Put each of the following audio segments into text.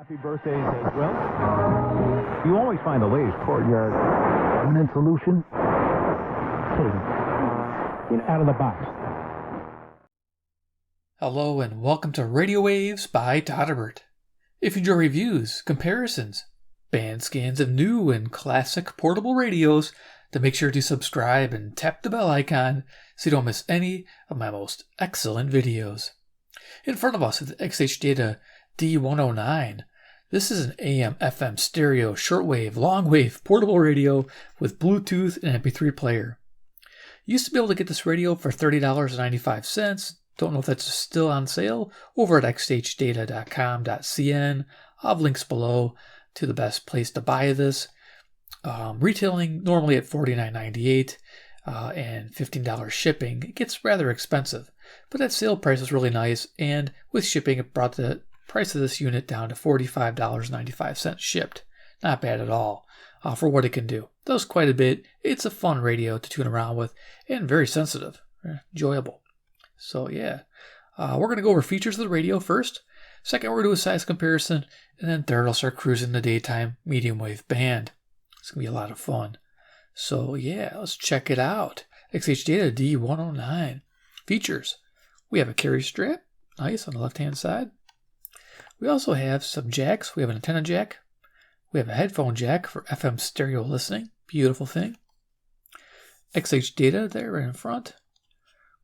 Happy birthdays as well. You always find the latest courtyard permanent solution. Out of the box. Hello and welcome to Radio Waves by Todderbert. If you enjoy reviews, comparisons, band scans of new and classic portable radios, then make sure to subscribe and tap the bell icon so you don't miss any of my most excellent videos. In front of us is the XHDATA D-109. This is an AM/FM stereo, shortwave, longwave portable radio with Bluetooth and MP3 Player. You used to be able to get this radio for $30.95. Don't know if that's still on sale over at XHDATA.com.cn. I'll have links below to the best place to buy this. Retailing normally at $49.98 and $15 shipping. It gets rather expensive, but that sale price was really nice, and with shipping it brought the price of this unit down to $45.95 shipped. Not bad at all for what it can do. Does quite a bit. It's a fun radio to tune around with and very sensitive, enjoyable. So yeah, we're going to go over features of the radio first. Second, we're going to do a size comparison, and then third, I'll start cruising the daytime medium wave band. It's going to be a lot of fun. So yeah, let's check it out. XHDATA D-109 features. We have a carry strap, nice, on the left-hand side. We also have some jacks. We have an antenna jack. We have a headphone jack for FM stereo listening. Beautiful thing. XHDATA there right in front.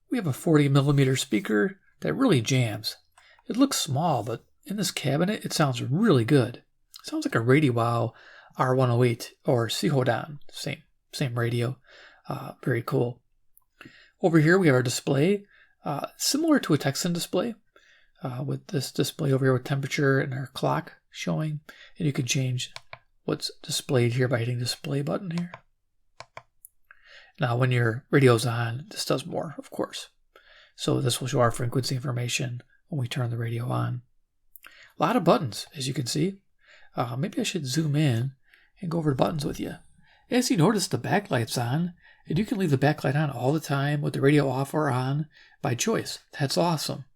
We have a 40mm speaker that really jams. It looks small, but in this cabinet, it sounds really good. It sounds like a Radio R108 or Floredon. Same radio. Very cool. Over here, we have our display. Similar to a Atkinson display. With this display over here with temperature and our clock showing. And you can change what's displayed here by hitting the display button here. Now when your radio's on, this does more, of course. So this will show our frequency information when we turn the radio on. A lot of buttons, as you can see. Maybe I should zoom in and go over the buttons with you. As you notice, the backlight's on, and you can leave the backlight on all the time with the radio off or on by choice. That's awesome.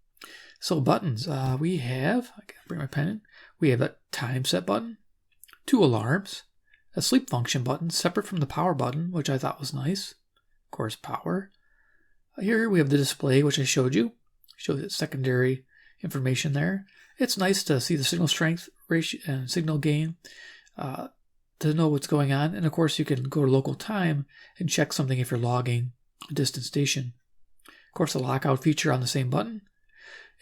So buttons, we have, I can bring my pen in, we have a time set button, 2 alarms, a sleep function button separate from the power button, which I thought was nice. Of course, power. Here we have the display, which I showed you. Shows the secondary information there. It's nice to see the signal strength ratio and signal gain to know what's going on. And of course, you can go to local time and check something if you're logging a distant station. Of course, the lockout feature on the same button.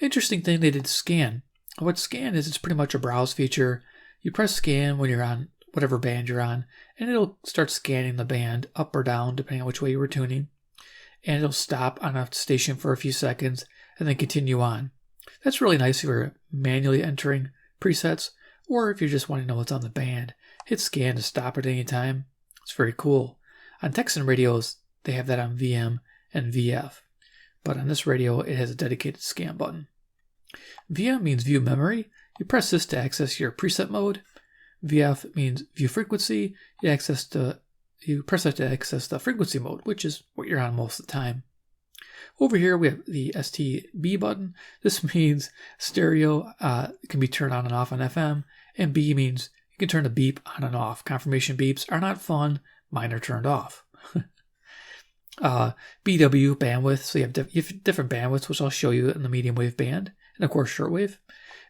Interesting thing, they did scan. What scan is, it's pretty much a browse feature. You press scan when you're on whatever band you're on, and it'll start scanning the band up or down, depending on which way you were tuning. And it'll stop on a station for a few seconds and then continue on. That's really nice if you're manually entering presets, or if you're just wanting to know what's on the band. Hit scan to stop at any time. It's very cool. On Atkinson radios, they have that on VM and VF. But on this radio, it has a dedicated scan button. VM means view memory. You press this to access your preset mode. VF means view frequency. You press that to access the frequency mode, which is what you're on most of the time. Over here, we have the STB button. This means stereo can be turned on and off on FM. And B means you can turn the beep on and off. Confirmation beeps are not fun. Mine are turned off. BW bandwidth, so you have different bandwidths, which I'll show you in the medium wave band, and of course shortwave.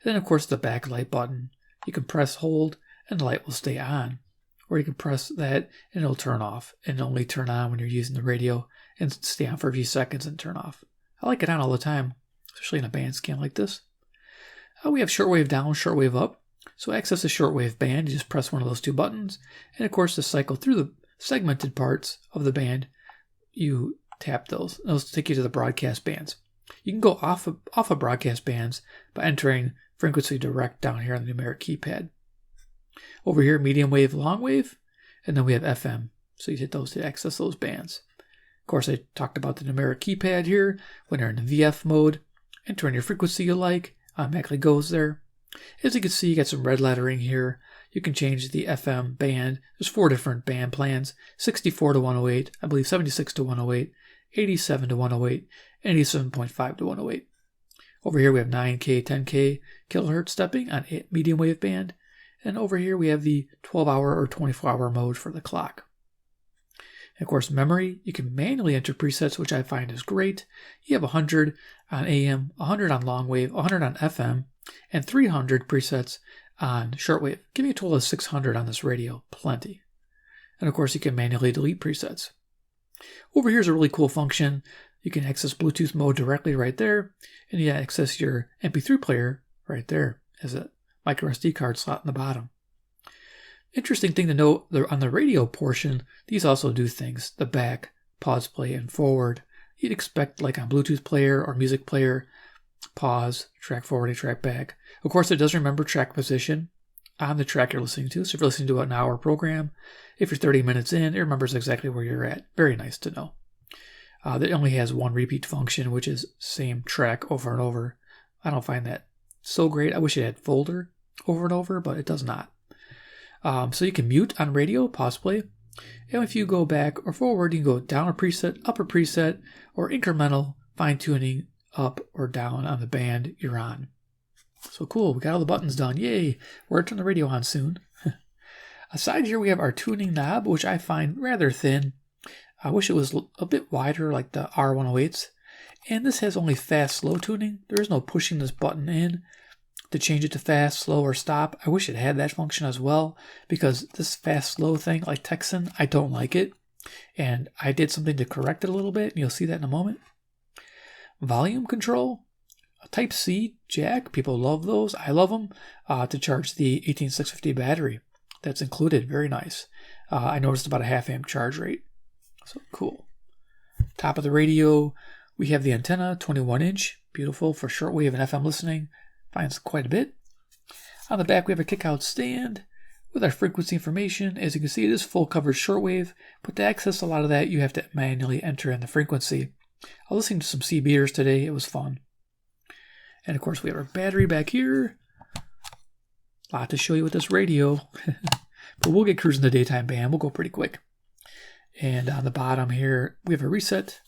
And then of course the backlight button. You can press hold and the light will stay on, or you can press that and it'll turn off and only turn on when you're using the radio and stay on for a few seconds and turn off. I like it on all the time, especially in a band scan like this. We have shortwave down, shortwave up. So access the shortwave band, you just press one of those 2 buttons, and of course to cycle through the segmented parts of the band, you tap those. Those take you to the broadcast bands. You can go off of broadcast bands by entering frequency direct down here on the numeric keypad. Over here, medium wave, long wave, and then we have FM. So you hit those to access those bands. Of course, I talked about the numeric keypad here. When you're in the VF mode, enter in your frequency you like. Automatically goes there. As you can see, you got some red lettering here. You can change the FM band. There's 4 different band plans, 64 to 108, I believe 76 to 108, 87 to 108, and 87.5 to 108. Over here we have 9K, 10K kilohertz stepping on medium wave band. And over here we have the 12-hour or 24-hour mode for the clock. And of course, memory, you can manually enter presets, which I find is great. You have 100 on AM, 100 on long wave, 100 on FM, and 300 presets on shortwave, giving a total of 600 on this radio. Plenty. And of course, you can manually delete presets. Over here is a really cool function. You can access Bluetooth mode directly right there, and you access your MP3 player right there as a micro SD card slot in the bottom. Interesting thing to note, on the radio portion, these also do things. The back, pause, play, and forward. You'd expect, like on Bluetooth player or music player, pause, track forward, and track back. Of course, it does remember track position on the track you're listening to. So if you're listening to an hour program, if you're 30 minutes in, it remembers exactly where you're at. Very nice to know. It only has one repeat function, which is same track over and over. I don't find that so great. I wish it had folder over and over, but it does not. So you can mute on radio, pause, play. And if you go back or forward, you can go down a preset, up a preset, or incremental fine-tuning up or down on the band you're on. So cool, we got all the buttons done. Yay, we're going to turn the radio on soon. Aside here, we have our tuning knob, which I find rather thin. I wish it was a bit wider like the R108s. And this has only fast, slow tuning. There is no pushing this button in to change it to fast, slow, or stop. I wish it had that function as well, because this fast, slow thing, like Texan, I don't like it. And I did something to correct it a little bit, and you'll see that in a moment. Volume control, a Type-C jack. People love those. I love them to charge the 18650 battery. That's included. Very nice. I noticed about a 1/2 amp charge rate. So cool. Top of the radio, we have the antenna, 21-inch. Beautiful for shortwave and FM listening. Finds quite a bit. On the back, we have a kick-out stand with our frequency information. As you can see, it is full coverage shortwave, but to access a lot of that, you have to manually enter in the frequency. I was listening to some C-beaters today. It was fun. And of course, we have our battery back here. A lot to show you with this radio. But we'll get cruising the daytime band. We'll go pretty quick. And on the bottom here, we have a reset.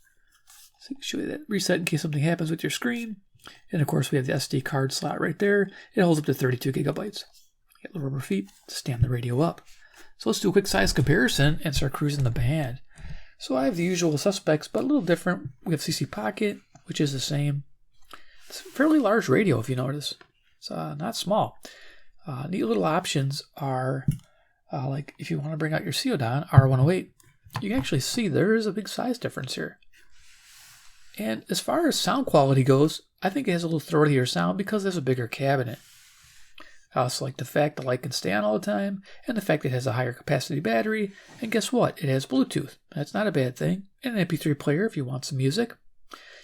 So I can show you that reset in case something happens with your screen. And of course, we have the SD card slot right there. It holds up to 32 gigabytes. Get the rubber feet to stand the radio up. So let's do a quick size comparison and start cruising the band. So I have the usual suspects, but a little different. We have CC Pocket, which is the same. It's a fairly large radio, if you notice. It's not small. Neat little options are, like if you want to bring out your Ceodon R108, you can actually see there is a big size difference here. And as far as sound quality goes, I think it has a little throatier sound because there's a bigger cabinet. I also like the fact the light can stay on all the time, and the fact it has a higher capacity battery, and guess what? It has Bluetooth. That's not a bad thing. And an MP3 player if you want some music.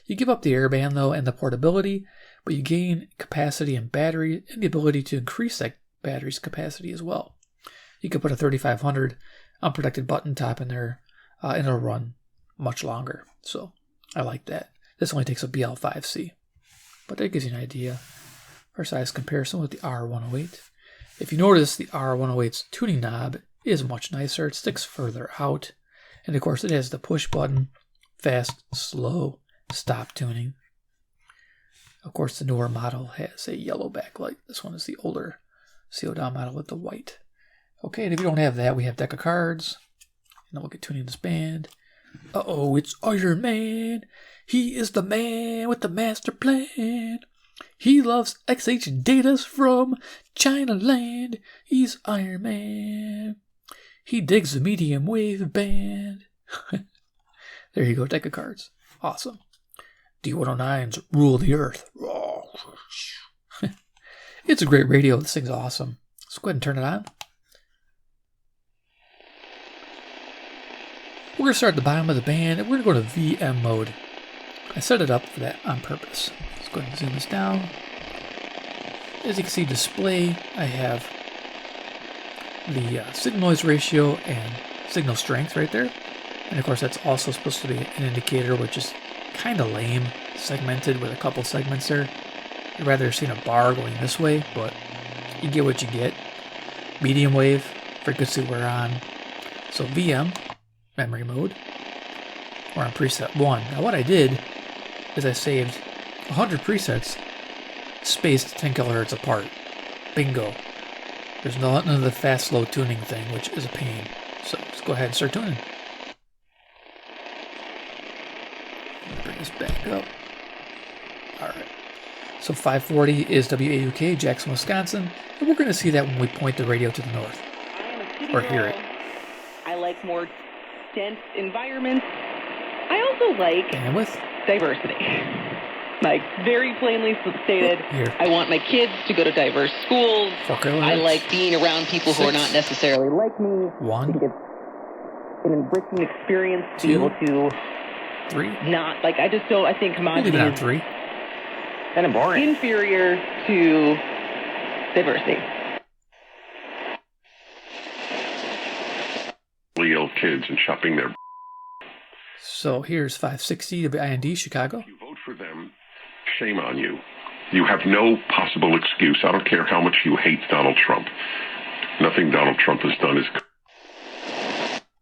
You give up the airband though and the portability, but you gain capacity and battery and the ability to increase that battery's capacity as well. You can put a 3500 unprotected button top in there and it'll run much longer. So I like that. This only takes a BL5C. But that gives you an idea for size comparison with the R108. If you notice, the R108's tuning knob is much nicer. It sticks further out. And of course, it has the push button, fast, slow, stop tuning. Of course, the newer model has a yellow backlight. This one is the older Ceodon model with the white. Okay, and if you don't have that, we have deck of cards. And then we'll get tuning this band. Uh-oh, it's Iron Man. He is the man with the master plan. He loves XHDATA from China land. He's Iron Man. He digs the medium wave band. There you go, deck of cards. Awesome. D-109s rule the earth. It's a great radio. This thing's awesome. Let's go ahead and turn it on. We're going to start at the bottom of the band, and we're going to go to VM mode. I set it up for that on purpose. Let's go ahead and zoom this down. As you can see, display, I have the signal noise ratio and signal strength right there. And of course, that's also supposed to be an indicator, which is kind of lame, segmented with a couple segments there. I'd rather have seen a bar going this way, but you get what you get. Medium wave, frequency we're on. So VM, memory mode, we're on preset 1. Now what I did is I saved 100 presets spaced 10 kilohertz apart. Bingo. There's none of the fast slow tuning thing, which is a pain. So let's go ahead and start tuning. Bring this back up. Alright. So 540 is WAUK, Jackson, Wisconsin. And we're going to see that when we point the radio to the north. Or hear it. I like more dense environments. I also like bandwidth, diversity. Like, very plainly stated, here. I want my kids to go to diverse schools. I like being around people who are not necessarily like me. 1. I think it's an enriching experience to 2, be able to 3. not, like, I just don't, I think commodity we'll leave it on is 3. Kind of boring. Inferior to diversity. Ill kids and shopping their. So here's 560 WIND, Chicago. If you vote for them, shame on you. You have no possible excuse. I don't care how much you hate Donald Trump. Nothing Donald Trump has done is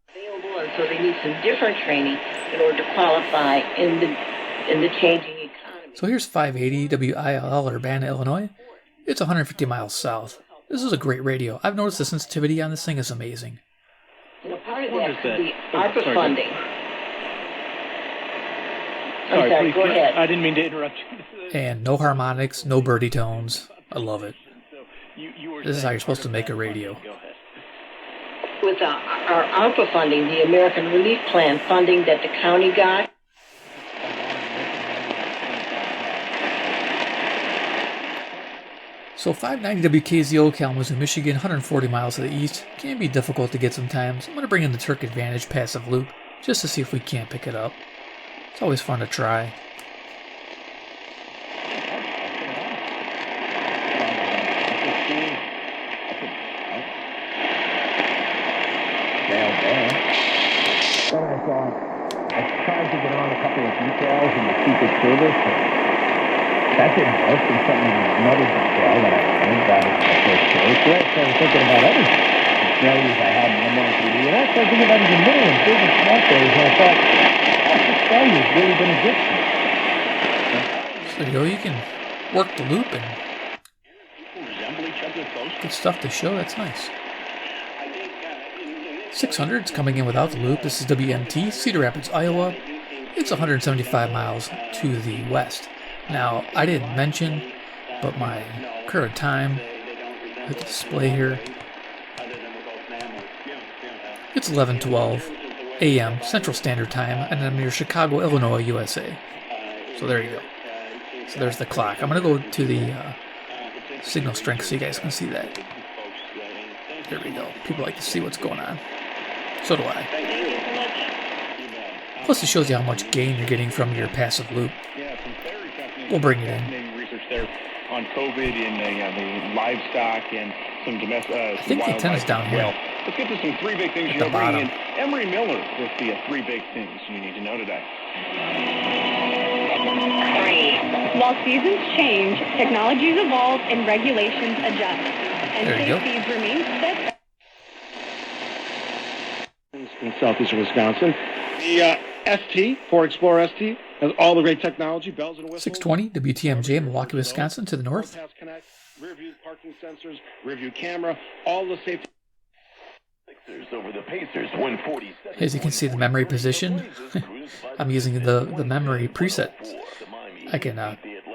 available, and so they need some different training in order to qualify in the changing economy. So here's 580 WILL, Urbana, Illinois. It's 150 miles south. This is a great radio. I've noticed the sensitivity on this thing is amazing. You know, part of that could be ARPA funding. Sorry, go ahead. I didn't mean to interrupt you. And no harmonics, no birdie tones. I love it. This is how you're supposed to make a radio. With our ARPA funding, the American Relief Plan funding that the county got. So 590 WKZO, Kalamazoo, Michigan, 140 miles to the east. Can be difficult to get sometimes. I'm going to bring in the Terk Advantage passive loop just to see if we can't pick it up. It's always fun to try. Then I tried to get on a couple of details in the Secret Service. That didn't work, and something another detail that I learned that was my first choice. So I started thinking about other values I had in M1PD, and I started thinking about the middle and big and small values, and I thought, this value has really been a good thing. So there you go, you can work the loop and good stuff to show, that's nice. 600 is coming in without the loop. This is WMT, Cedar Rapids, Iowa. It's 175 miles to the west. Now, I didn't mention, but my current time with the display here, it's 11:12 a.m. Central Standard Time, and I'm near Chicago, Illinois, USA. So there you go. So there's the clock. I'm going to go to the signal strength so you guys can see that. There we go. People like to see what's going on. So do I. Plus it shows you how much gain you're getting from your passive loop. We'll bring it in. Research there on COVID in the livestock and some domestic. I think the antenna's down here. Well, let's get to some 3 big things. At the bottom. In Emery Miller with the 3 big things you need to know today. 3. While seasons change, technologies evolve and regulations adjust. And safety remains steadfast. In southeastern Wisconsin, the ST, Ford Explorer ST, has all the great technology, bells and whistles. 620 WTMJ, Milwaukee, Wisconsin, to the north. Connect, rear view parking sensors, rear view camera, all the safety. Over the Pacers, 147. As you can see, the memory position. I'm using the memory preset. I can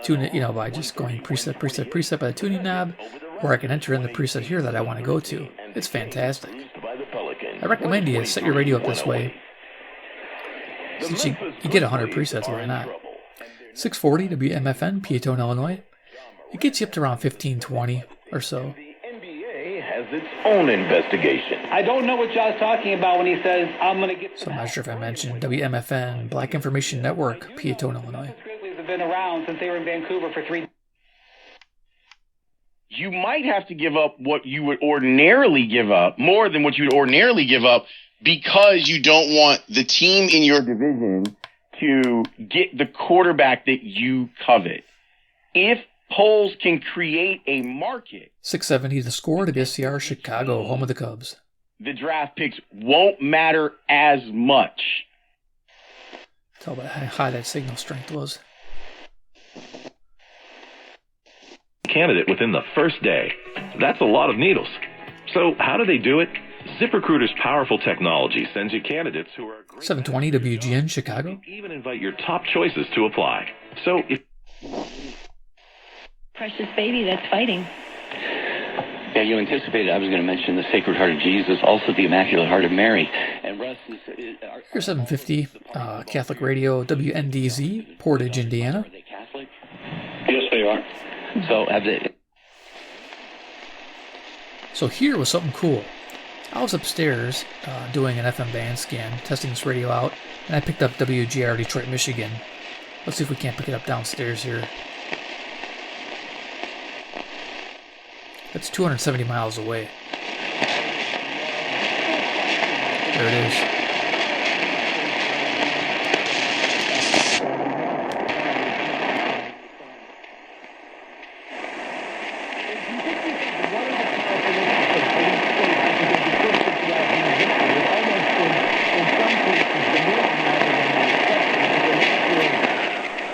tune it, by just going preset by the tuning knob, or I can enter in the preset here that I want to go to. It's fantastic. I recommend you set your radio up this way. Since you get 100 presets, why not? 640 WMFN, Peatone, Illinois. It gets you up to around 1520 or so. Has its own investigation. I don't know what John's talking about when he says, I'm going to get... So I'm not sure if I mentioned WMFN, Black Information Network, Peatone, Illinois. Grizzlies have been around since they were in Vancouver for 3... You might have to give up what you would ordinarily give up, more than what you would ordinarily give up, because you don't want the team in your division to get the quarterback that you covet. If polls can create a market... 670 The Score, WSCR, Chicago, home of the Cubs. The draft picks won't matter as much. Tell about how high that signal strength was. candidate within the first day. That's a lot of needles. So how do they do it? ZipRecruiter's powerful technology sends you candidates who are 720 WGN Chicago. Even invite your top choices to apply. So if Precious baby that's fighting. Yeah, you anticipated I was going to mention the Sacred Heart of Jesus, also the Immaculate Heart of Mary. And Russ is... Here's 750 Catholic Radio WNDZ, Portage, Indiana. Are they Catholic? Yes, they are. So have they... So here was something cool. I was upstairs doing an FM band scan, testing this radio out, and I picked up WGR Detroit, Michigan. Let's see if we can't pick it up downstairs here. That's 270 miles away. There it is.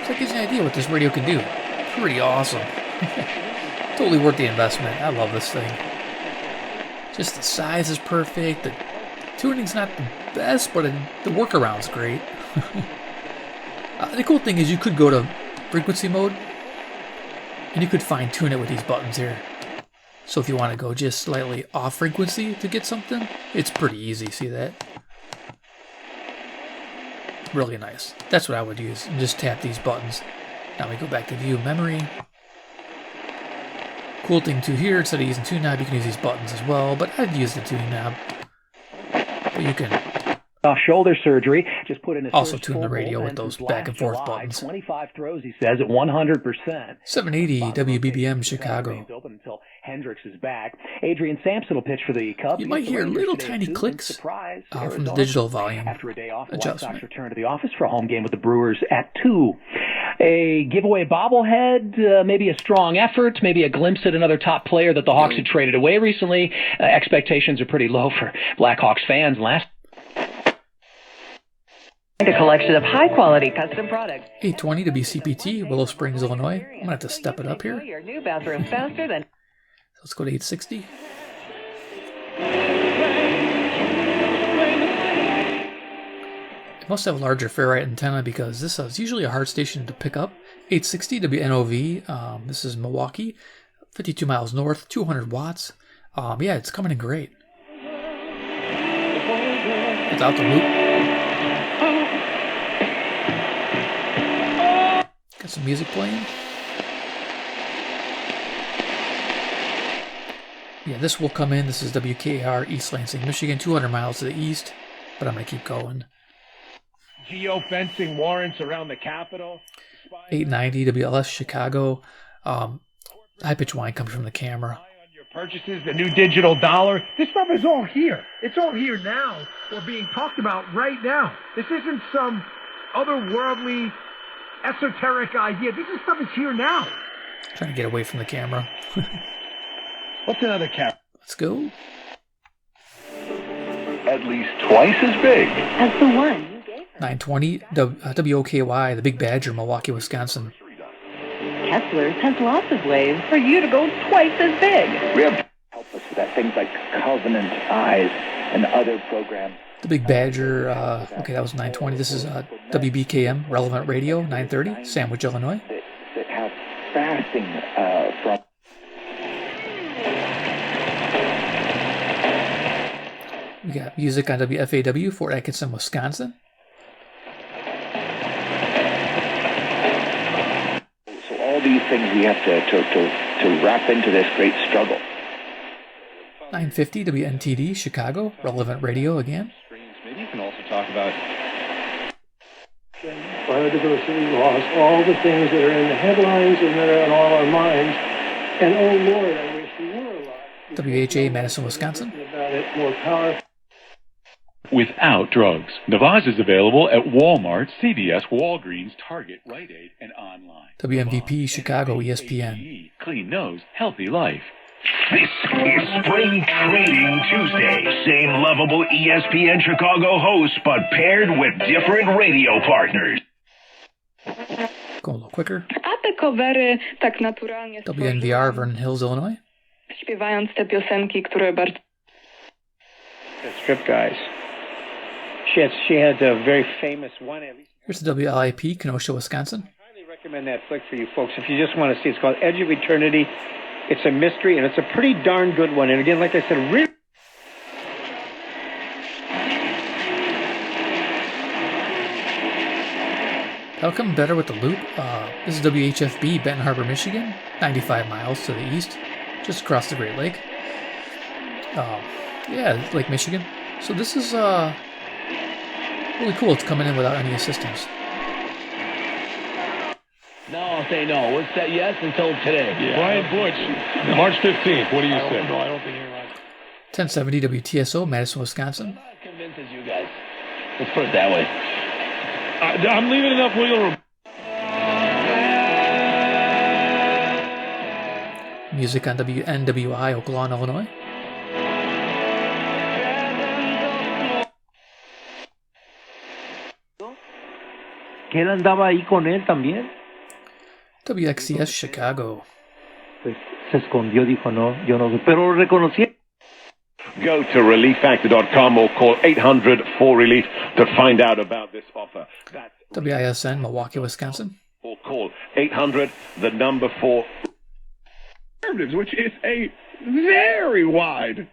So that gives you an idea what this radio can do. Pretty awesome. Totally worth the investment. I love this thing. Just the size is perfect. The tuning's not the best, but the workaround's great. The cool thing is you could go to frequency mode and you could fine tune it with these buttons here. So if you want to go just slightly off frequency to get something, it's pretty easy. See that? Really nice. That's what I would use. And just tap these buttons. Now we go back to view memory. Cool thing too here, instead of using tune knob, you can use these buttons as well, but I'd use the tune knob. But you can shoulder surgery. Just put in his also tune the radio with those back and forth buttons. 25 throws, he says, at 100%. 780 WBBM Chicago. Open until Hendricks is back. Adrian Sampson will pitch for the Cubs. You might hear little tiny clicks from the digital volume after a day off, the White adjustment. Sox return to the office for a home game with the Brewers at 2. A giveaway bobblehead, maybe a strong effort, maybe a glimpse at another top player that the Hawks had traded away recently. Expectations are pretty low for Blackhawks fans. A collection of high-quality custom products. 820 WCPT, Willow Springs, Illinois. I'm going to have to step it up here. Your new bathroom faster than... Let's go to 860. It must have a larger ferrite antenna because this is usually a hard station to pick up. 860 WNOV. This is Milwaukee, 52 miles north, 200 watts. Yeah, it's coming in great. Without the loop. Got some music playing. Yeah, this will come in. This is WKR East Lansing, Michigan, 200 miles to the east. But I'm going to keep going. Geofencing warrants around the Capitol. 890 WLS Chicago. High-pitch whine comes from the camera. Your purchases, the new digital dollar. This stuff is all here. It's all here now, or being talked about right now. This isn't some otherworldly, esoteric idea. This is stuff that's here now. Trying to get away from the camera. What's another camera? Let's go. At least twice as big. As the one you gave her. 920 WOKY, the Big Badger, Milwaukee, Wisconsin. Kessler's has lots of ways for you to go twice as big. We have help us with that. Things like Covenant Eyes and other programs. The Big Badger, okay, that was 920. This is WBKM, Relevant Radio, 930, Sandwich, Illinois. That have fasting from... We got music on WFAW, Fort Atkinson, Wisconsin. So all these things we have to wrap into this great struggle. 950 WNTD, Chicago, Relevant Radio again. Maybe you can also talk about biodiversity loss, all the things that are in the headlines and that are in all our minds. And oh Lord, I wish we were alive. WHA, Madison, Wisconsin. About it more powerful. Without drugs. Navaz is available at Walmart, CVS, Walgreens, Target, Rite Aid, and online. WMVP, Chicago, ESPN. Clean nose, healthy life. This is Spring Trading Tuesday. Same lovable ESPN Chicago hosts, but paired with different radio partners. Go a little quicker. At the te covery tak naturalnie WNVR, Vernon Hills, Illinois. Śpiewając te piosenki, które bardzo... Strip guys. She had a very famous one. At least. Here's the WLIP, Kenosha, Wisconsin. I highly recommend that flick for you folks if you just want to see. It's called Edge of Eternity. It's a mystery, and it's a pretty darn good one. And again, like I said, really... That'll come better with the loop. This is WHFB, Benton Harbor, Michigan, 95 miles to the east, just across the Great Lake. Yeah, Lake Michigan. So this is really cool. It's coming in without any assistance. No, I'll say no. We'll say yes until today. Yeah. Brian Butch, March 15th. What do you say? No, I don't think you're right. 1070 WTSO, Madison, Wisconsin. That convinces you guys. Let's put it that way. I'm leaving enough wiggle room. Music on WNWI, Oakland, Illinois. Que él andaba ahí con él también. WXCS, Chicago. Pues se escondió, dijo no, yo no, pero reconocí. Go to relieffactor.com or call 800-4RELIEF to find out about this offer. That's WISN, Milwaukee, Wisconsin. Or call 800, the number 4, which is a very wide.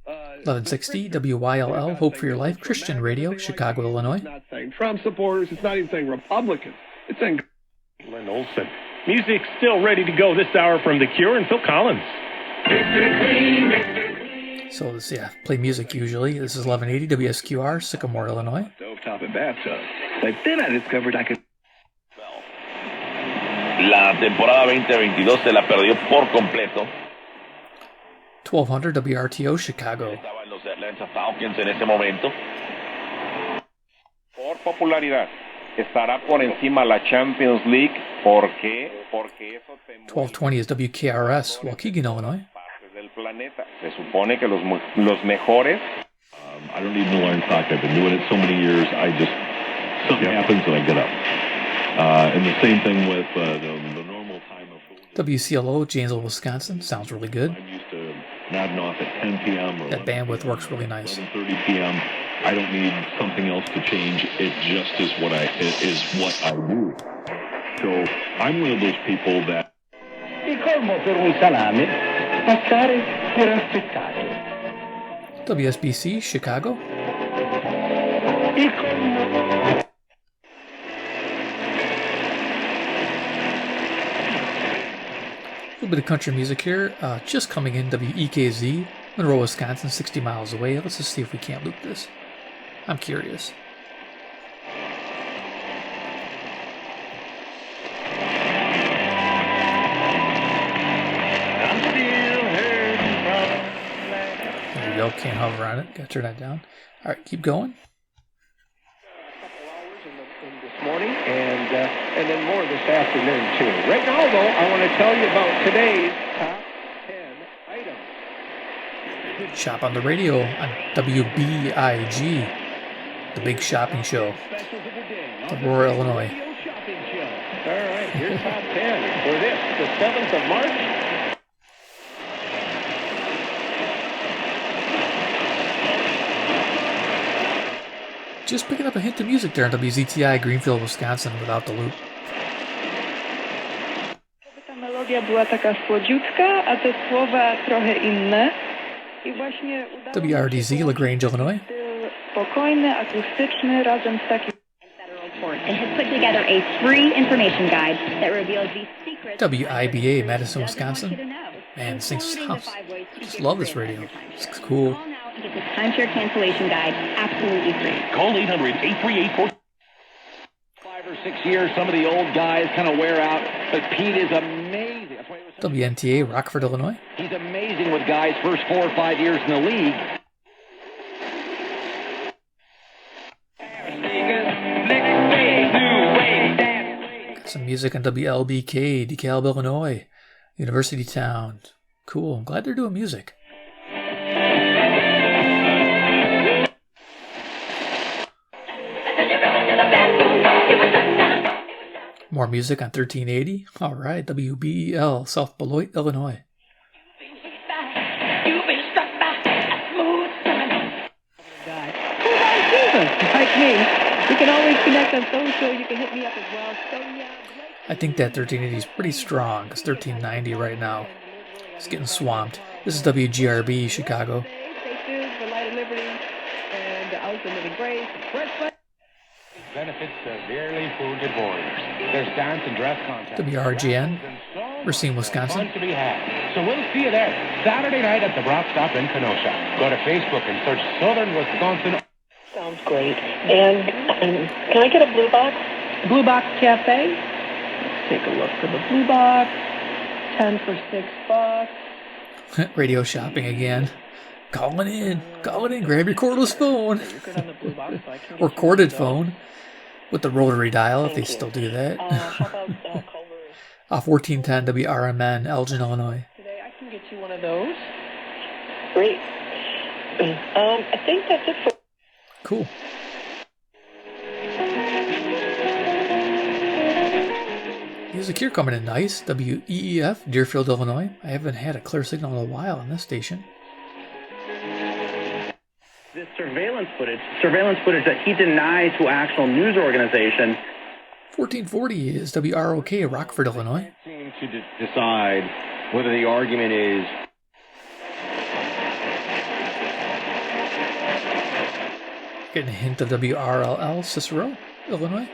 1160 WYLL, Hope for Your Life, Christian Radio, Chicago, Illinois. It's not saying Trump supporters. It's not even saying Republicans. It's saying Lynn Olson. Music still ready to go this hour from The Cure and Phil Collins. So this, play music usually. This is 1180 WSQR, Sycamore, Illinois. Stovetop and bathtub. But then I discovered I could. La temporada 2022 se la perdió por completo. 1200 WRTO, Chicago. Estaban los Atlanta Falcons en ese momento. Por popularidad, estará por encima la Champions League. ¿Por qué? Porque eso 1220 is WKRS, Waukegan, Illinois. del planeta. Se supone que los mejores. I don't even learn soccer. I've been doing it so many years. Something happens and I get up. And the same thing with the normal time of WCLO, Janesville, Wisconsin. Sounds really good. I'm used to nodding off at 10 p.m. or that bandwidth works really nice. 11:30 p.m. I don't need something else to change. It just is what I do. So I'm one of those people that. Il colmo per un salame, passare per aspettato. WSBC, Chicago. Il colmo. A little bit of country music here. Just coming in, WEKZ, Monroe, Wisconsin, 60 miles away. Let's just see if we can't loop this. I'm curious. There we go. Can't hover on it. Gotta turn that down. All right, keep going. This morning and then more this afternoon too. Right now, though, I want to tell you about today's top 10 items. Shop on the radio on WBIG, the big shopping show, Aurora, Illinois. All right, here's top 10 for this, the 7th of March. Just picking up a hint of music there on WZTI, Greenfield, Wisconsin, without the loop. Ta melodia była taka słodziutka, a te słowa trochę inne. I właśnie WRDZ, LaGrange, Illinois. spokojny, akustyczny, razem z takim... It has put together a free information guide that reveals the secrets... WIBA, Madison, Wisconsin. Man, this thing sounds... I just love this radio. It's cool. Get this timeshare cancellation guide absolutely free. Call 800-838-4... 5 or 6 years, some of the old guys kind of wear out, but Pete is amazing. That's why WNTA, Rockford, Illinois. he's amazing with guys first 4 or 5 years in the league. Got some music on WLBK, DeKalb, Illinois. University Town. Cool. I'm glad they're doing music. More more music on 1380. All right, WBEL, South Beloit, Illinois. You've been struck by a smooth criminal. Jesus, like me. You can always connect on social. You can hit me up as well. So, yeah. I think that 1380 is pretty strong. It's 1390 right now. It's getting swamped. This is WGRB, Chicago. Stay tuned for Light of Liberty and the Ultimate Grace. Benefits severely wounded warriors. There's dance and dress contests. WRGN, Racine, Wisconsin. Fun to be had. So we'll see you there Saturday night at the Brock Stop in Kenosha. Go to Facebook and search Southern Wisconsin. Sounds great. And can I get a blue box? Blue Box Cafe. Let's take a look for the blue box. 10 for $6. Radio shopping again. Calling in. Grab your cordless phone. Or corded phone with the rotary dial, if they still do that. How about Culver's? 1410 WRMN, Elgin, Illinois. Today I can get you one of those. Great. I think that's it for... Cool. Music here coming in nice. WEEF, Deerfield, Illinois. I haven't had a clear signal in a while on this station. This surveillance footage that he denied to actual news organization. 1440 is WROK, Rockford, Illinois. To decide whether the argument is Getting a hint of WRLL, Cicero, Illinois.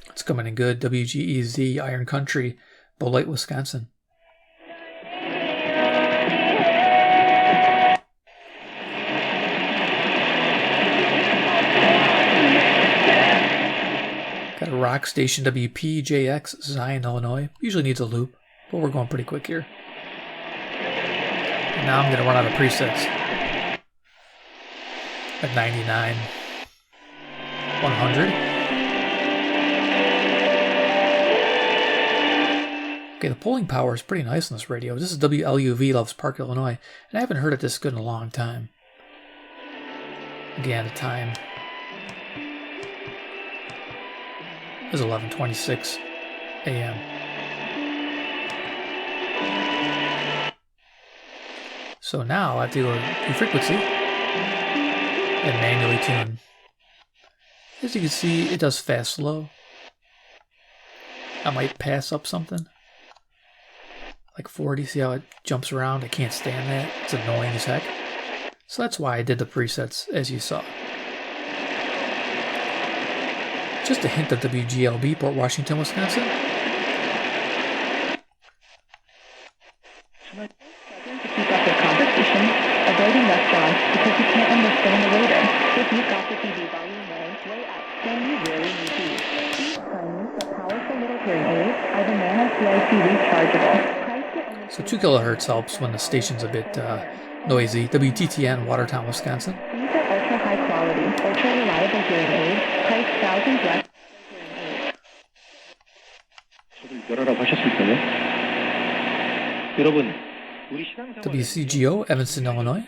It's coming in good. WGEZ, Iron Country, Beloit, Wisconsin. Got a rock station, WPJX, Zion, Illinois. Usually needs a loop, but we're going pretty quick here. And now I'm going to run out of presets. At 99. 100. Okay, the polling power is pretty nice on this radio. This is WLUV, Loves Park, Illinois. And I haven't heard it this good in a long time. Again, the time is 11:26 a.m. So now I have to go to frequency and manually tune. As you can see, it does fast slow. I might pass up something. Like 40, see how it jumps around? I can't stand that. It's annoying as heck. So that's why I did the presets as you saw. Just a hint of WGLB, Port Washington, Wisconsin. To keep up with conversation, avoiding restaurants because you can't understand the waiter. If you've got the TV volume way up, then you really need to use these tiny but powerful little hearing aids are the Nano CIC rechargeable. So 2 kilohertz helps when the station's a bit noisy. WTTN, Watertown, Wisconsin. These are ultra high quality, ultra reliable hearing aids, priced thousands less. WCGO, Evanston, Illinois.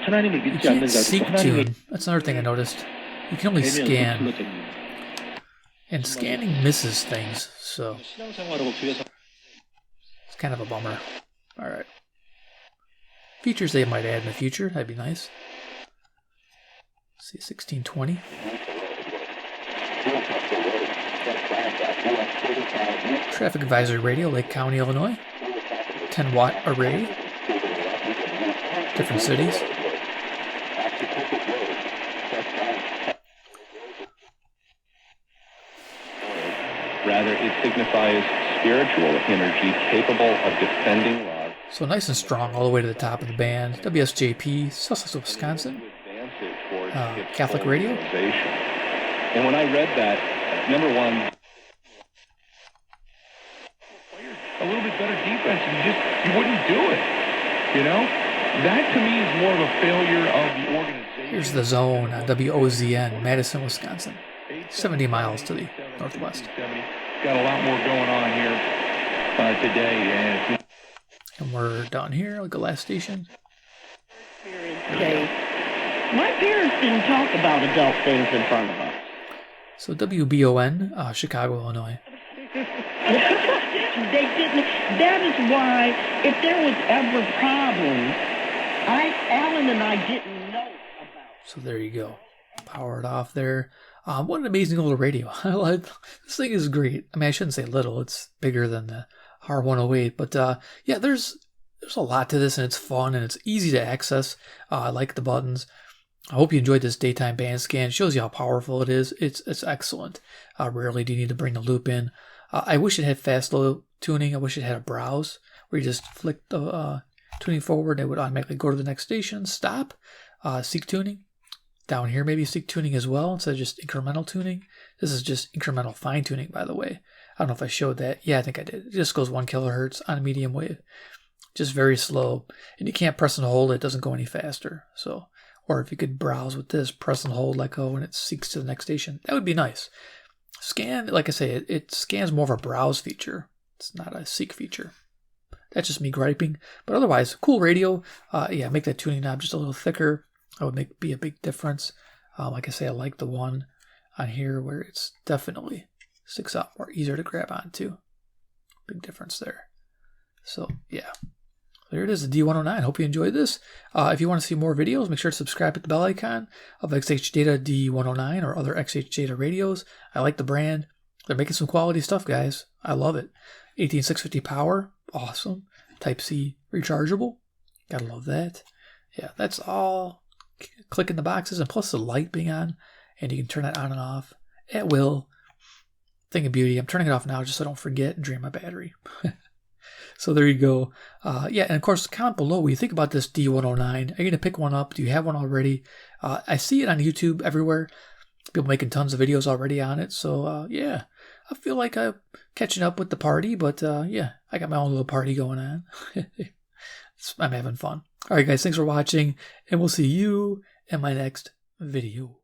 You can't seek tune. That's another thing I noticed. You can only scan. And scanning misses things, so it's kind of a bummer. Alright. Features they might add in the future, that'd be nice. Let's see, 1620. Traffic Advisory Radio, Lake County, Illinois. 10-watt array. Different cities. Rather, it signifies spiritual energy capable of defending love. So nice and strong all the way to the top of the band. WSJP, Sussex, Wisconsin. Catholic Radio. And when I read that, number one, a little bit better defense, and you wouldn't do it. You know, that to me is more of a failure of the organization. Here's the zone on WOZN, Madison, Wisconsin. 70 miles to the northwest. Got a lot more going on here today. And And we're down here, like the last station. Okay. My parents didn't talk about adult things in front of us. So WBON, Chicago, Illinois. They didn't. That is why, if there was ever problems, Alan and I didn't know about. So there you go. Power it off there. What an amazing little radio. This thing is great. I mean, I shouldn't say little. It's bigger than the R108. But yeah, there's a lot to this, and it's fun, and it's easy to access. I like the buttons. I hope you enjoyed this daytime band scan. It shows you how powerful it is. It's excellent. Rarely do you need to bring the loop in. I wish it had fast low tuning. I wish it had a browse where you just flick the tuning forward. It would automatically go to the next station, stop, seek tuning. Down here, maybe seek tuning as well instead of just incremental tuning. This is just incremental fine tuning, by the way. I don't know if I showed that. Yeah, I think I did. It just goes 1 kilohertz on a medium wave. Just very slow. And you can't press and hold. It doesn't go any faster. So, or if you could browse with this, press and hold, let go, and it seeks to the next station. That would be nice. Scan, like I say, it scans more of a browse feature. It's not a seek feature. That's just me griping. But otherwise, cool radio. Yeah, make that tuning knob just a little thicker. That would be a big difference. Like I say, I like the one on here where it's definitely sticks out more, easier to grab onto. Big difference there. So, yeah. There it is, the D-109. Hope you enjoyed this. If you want to see more videos, make sure to subscribe, hit the bell icon of XHDATA D-109 or other XHDATA radios. I like the brand. They're making some quality stuff, guys. I love it. 18650 power. Awesome. Type-C rechargeable. Gotta love that. Yeah, that's all. Clicking the boxes, and plus the light being on, and you can turn that on and off at will. Thing of beauty. I'm turning it off now just so I don't forget and drain my battery. So there you go. Yeah, and of course, comment below what you think about this D-109. Are you going to pick one up? Do you have one already? I see it on YouTube everywhere. People making tons of videos already on it. So yeah, I feel like I'm catching up with the party, but yeah, I got my own little party going on. I'm having fun. All right, guys, thanks for watching, and we'll see you in my next video.